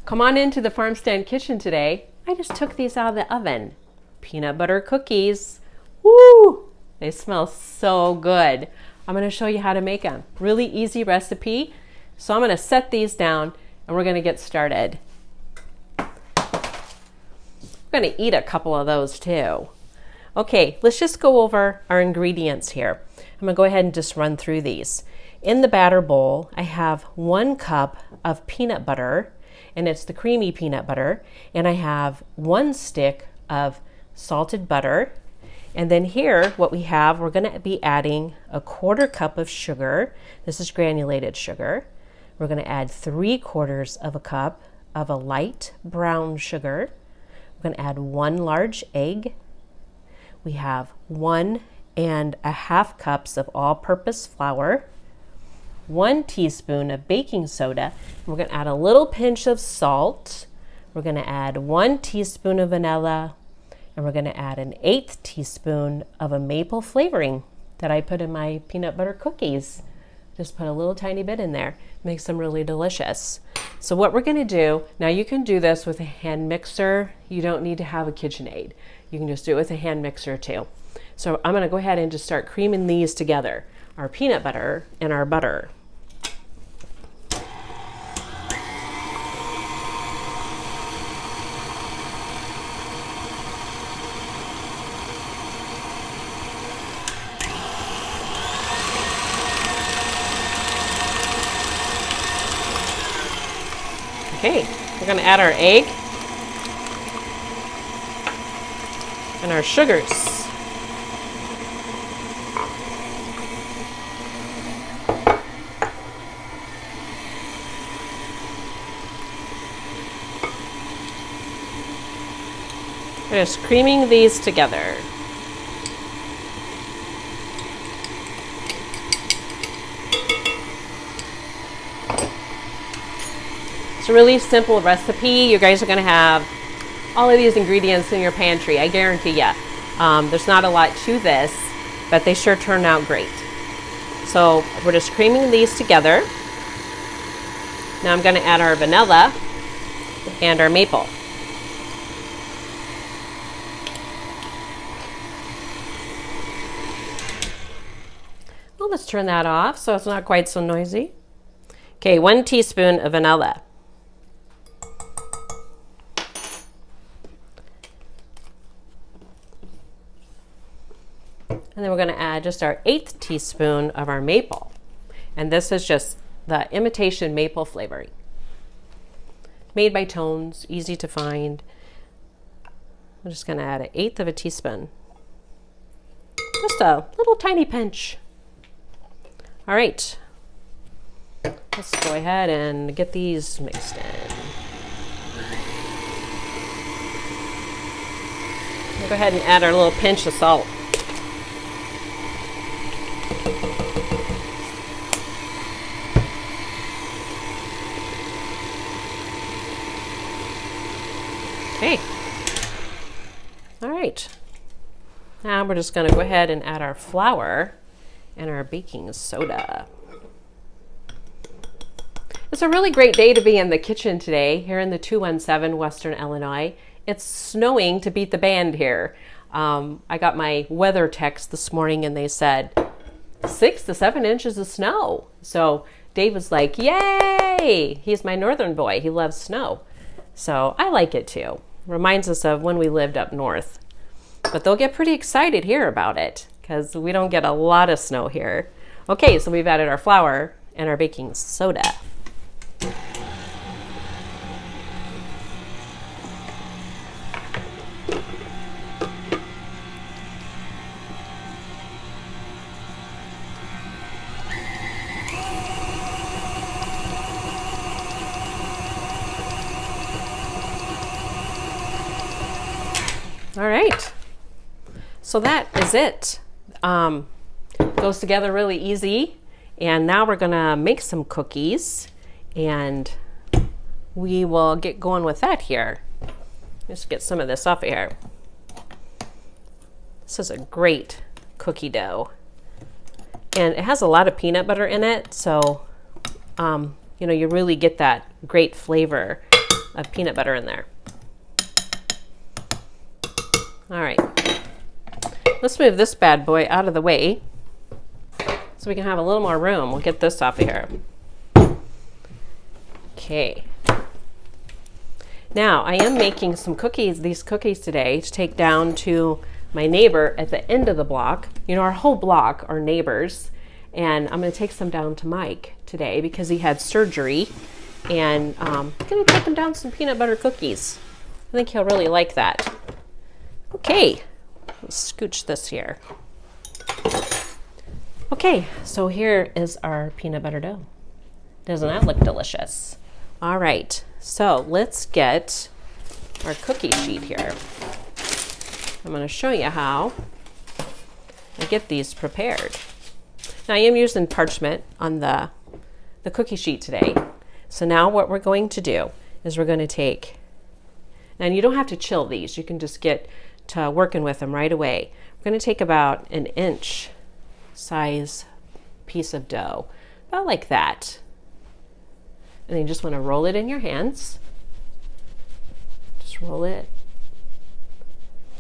Come on into the farm stand kitchen today. I just took these out of the oven. Peanut butter cookies. Woo! They smell so good. I'm going to show you how to make them. Really easy recipe. So I'm going to set these down and we're going to get started. I'm going to eat a couple of those too. Okay, let's just go over our ingredients here. I'm going to go ahead and just run through these. In the batter bowl, I have 1 cup of peanut butter, and it's the creamy peanut butter, and I have 1 stick of salted butter. And then here, what we have, we're going to be adding 1/4 cup of sugar. This is granulated sugar. We're going to add 3/4 of a cup of a light brown sugar. We're going to add 1 large egg. We have 1½ cups of all-purpose flour, 1 teaspoon of baking soda. We're going to add a little pinch of salt. We're going to add 1 teaspoon of vanilla, and we're going to add 1/8 teaspoon of a maple flavoring that I put in my peanut butter cookies. Just put a little tiny bit in there. Makes them really delicious. So what we're going to do, now you can do this with a hand mixer. You don't need to have a KitchenAid. You can just do it with a hand mixer too. So I'm going to go ahead and just start creaming these together, our peanut butter and our butter. Okay, we're going to add our egg and our sugars. We're just creaming these together. It's a really simple recipe. You guys are going to have all of these ingredients in your pantry, I guarantee you. There's not a lot to this, but they sure turn out great. So we're just creaming these together. Now I'm going to add our vanilla and our maple. Well, let's turn that off so it's not quite so noisy. Okay, 1 teaspoon of vanilla. And then we're going to add just our 1/8 teaspoon of our maple. And this is just the imitation maple flavoring. Made by Tones, easy to find. I'm just going to add 1/8 of a teaspoon. Just a little tiny pinch. All right. Let's go ahead and get these mixed in. We'll go ahead and add our little pinch of salt. Okay. All right. Now we're just going to go ahead and add our flour and our baking soda. It's a really great day to be in the kitchen today here in the 217 Western Illinois. It's snowing to beat the band here. I got my weather text this morning and they said 6 to 7 inches of snow. So Dave was like, yay! He's my northern boy. He loves snow. So I like it too. Reminds us of when we lived up north. But they'll get pretty excited here about it because we don't get a lot of snow here. Okay, so we've added our flour and our baking soda. All right, so that is it. Goes together really easy. And now we're gonna make some cookies and we will get going with that here. Just get some of this off of here. This is a great cookie dough. And it has a lot of peanut butter in it, so you know, you really get that great flavor of peanut butter in there. All right, let's move this bad boy out of the way so we can have a little more room. We'll get this off of here. Okay. Now I am making some cookies, these cookies today, to take down to my neighbor at the end of the block. You know, our whole block are neighbors, and I'm going to take some down to Mike today because he had surgery, and I'm going to take him down some peanut butter cookies. I think he'll really like that. Okay, let's scooch this here. Okay, so here is our peanut butter dough. Doesn't that look delicious? All right, so let's get our cookie sheet here. I'm going to show you how I get these prepared. Now I am using parchment on the cookie sheet today. So now what we're going to do is we're going to take, and you don't have to chill these, you can just get to working with them right away. We're going to take about an inch size piece of dough, about like that. And then you just want to roll it in your hands. Just roll it.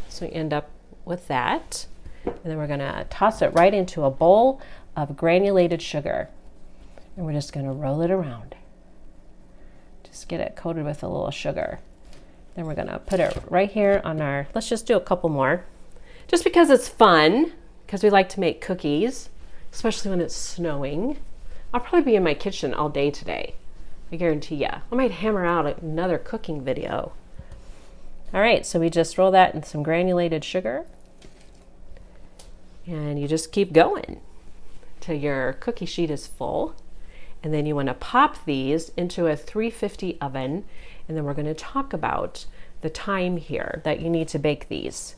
So you end up with that. And then we're going to toss it right into a bowl of granulated sugar. And we're just going to roll it around. Just get it coated with a little sugar. Then we're going to put it right here on our, let's just do a couple more. Just because it's fun, because we like to make cookies, especially when it's snowing. I'll probably be in my kitchen all day today. I guarantee ya. I might hammer out another cooking video. All right, so we just roll that in some granulated sugar. And you just keep going till your cookie sheet is full. And then you want to pop these into a 350 oven. And then we're going to talk about the time here that you need to bake these.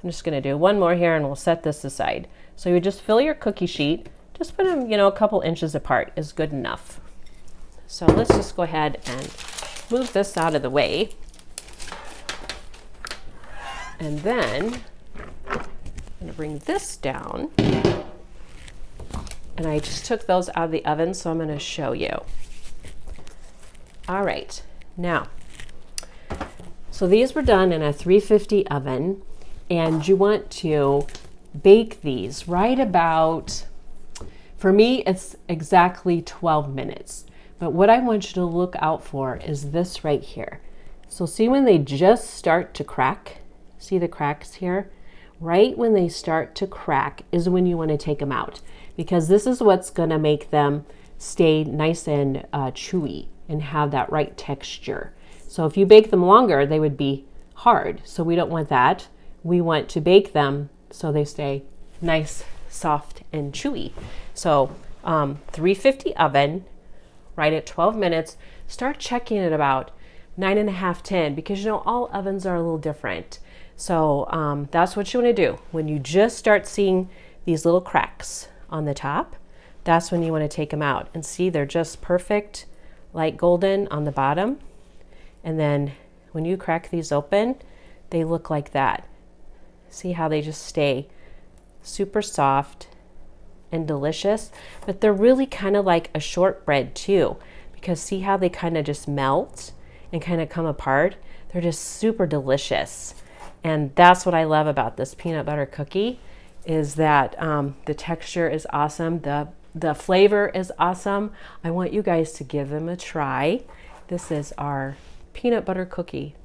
I'm just going to do one more here and we'll set this aside. So you just fill your cookie sheet. Just put them, a couple inches apart is good enough. So let's just go ahead and move this out of the way. And then I'm going to bring this down. And I just took those out of the oven, so I'm going to show you. All right, now, so these were done in a 350 oven, and you want to bake these right about, for me, it's exactly 12 minutes. But what I want you to look out for is this right here. So see when they just start to crack? See the cracks here? Right when they start to crack is when you want to take them out, because this is what's going to make them stay nice and chewy and have that right texture. So if you bake them longer, they would be hard. So we don't want that. We want to bake them so they stay nice, soft, and chewy. So 350 oven, right at 12 minutes. Start checking at about 9.5, 10, because all ovens are a little different. So that's what you want to do. When you just start seeing these little cracks on the top, that's when you want to take them out. And see, they're just perfect, light golden on the bottom. And then when you crack these open, they look like that. See how they just stay super soft and delicious, but they're really kind of like a shortbread too, because see how they kind of just melt and kind of come apart? They're just super delicious. And that's what I love about this peanut butter cookie, is that the texture is awesome. The flavor is awesome. I want you guys to give them a try. This is our peanut butter cookie